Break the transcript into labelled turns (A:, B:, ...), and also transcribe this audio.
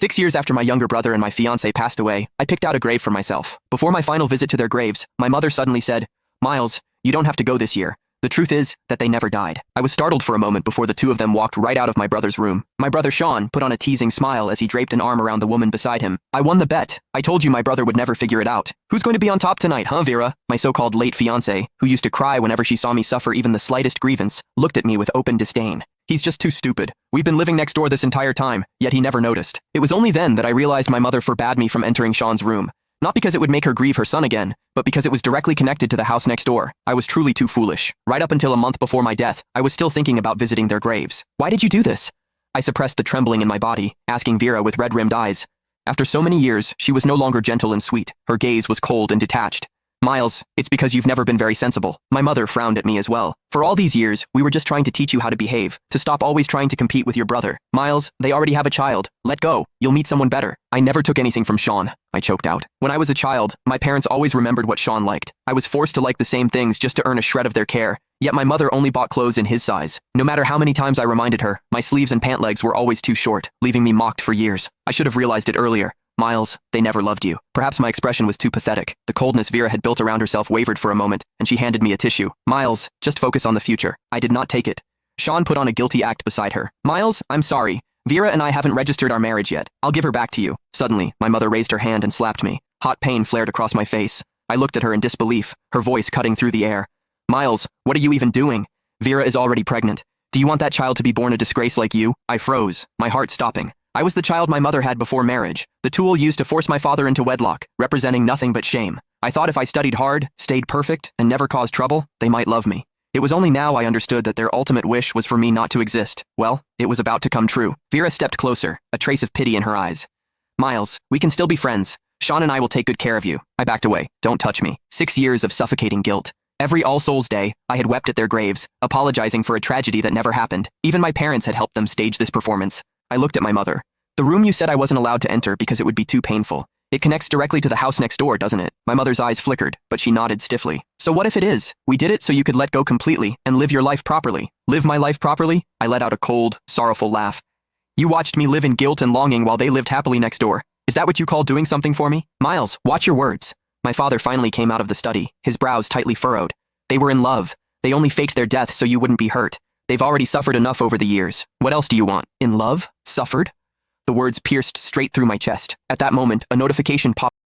A: 6 years after my younger brother and my fiancé passed away, I picked out a grave for myself. Before my final visit to their graves, my mother suddenly said, "Miles, you don't have to go this year." The truth is that they never died. I was startled for a moment before the two of them walked right out of my brother's room. My brother Sean put on a teasing smile as he draped an arm around the woman beside him. "I won the bet. I told you my brother would never figure it out. Who's going to be on top tonight, huh, Vera?" My so-called late fiancé, who used to cry whenever she saw me suffer even the slightest grievance, looked at me with open disdain. "He's just too stupid. We've been living next door this entire time, yet he never noticed." It was only then that I realized my mother forbade me from entering Sean's room. Not because it would make her grieve her son again, but because it was directly connected to the house next door. I was truly too foolish. Right up until a month before my death, I was still thinking about visiting their graves. "Why did you do this?" I suppressed the trembling in my body, asking Vera with red-rimmed eyes. After so many years, she was no longer gentle and sweet. Her gaze was cold and detached. "Miles, it's because you've never been very sensible." My mother frowned at me as well. "For all these years, we were just trying to teach you how to behave, to stop always trying to compete with your brother. Miles, they already have a child. Let go. You'll meet someone better." "I never took anything from Sean," I choked out. "When I was a child, my parents always remembered what Sean liked. I was forced to like the same things just to earn a shred of their care. Yet my mother only bought clothes in his size. No matter how many times I reminded her, my sleeves and pant legs were always too short, leaving me mocked for years. I should have realized it earlier. Miles, they never loved you." Perhaps my expression was too pathetic. The coldness Vera had built around herself wavered for a moment, and she handed me a tissue. "Miles, just focus on the future." I did not take it. Sean put on a guilty act beside her. "Miles, I'm sorry. Vera and I haven't registered our marriage yet. I'll give her back to you." Suddenly, my mother raised her hand and slapped me. Hot pain flared across my face. I looked at her in disbelief, her voice cutting through the air. "Miles, what are you even doing? Vera is already pregnant. Do you want that child to be born a disgrace like you?" I froze, my heart stopping. I was the child my mother had before marriage, the tool used to force my father into wedlock, representing nothing but shame. I thought if I studied hard, stayed perfect, and never caused trouble, they might love me. It was only now I understood that their ultimate wish was for me not to exist. Well, it was about to come true. Vera stepped closer, a trace of pity in her eyes. "Miles, we can still be friends. Sean and I will take good care of you." I backed away. "Don't touch me." 6 years of suffocating guilt. Every All Souls Day, I had wept at their graves, apologizing for a tragedy that never happened. Even my parents had helped them stage this performance. I looked at my mother. "The room you said I wasn't allowed to enter because it would be too painful. It connects directly to the house next door, doesn't it?" My mother's eyes flickered, but she nodded stiffly. "So what if it is? We did it so you could let go completely and live your life properly." "Live my life properly?" I let out a cold, sorrowful laugh. "You watched me live in guilt and longing while they lived happily next door. Is that what you call doing something for me?" "Miles, watch your words." My father finally came out of the study, his brows tightly furrowed. "They were in love. They only faked their death so you wouldn't be hurt. They've already suffered enough over the years. What else do you want?" "In love? Suffered?" The words pierced straight through my chest. At that moment, a notification popped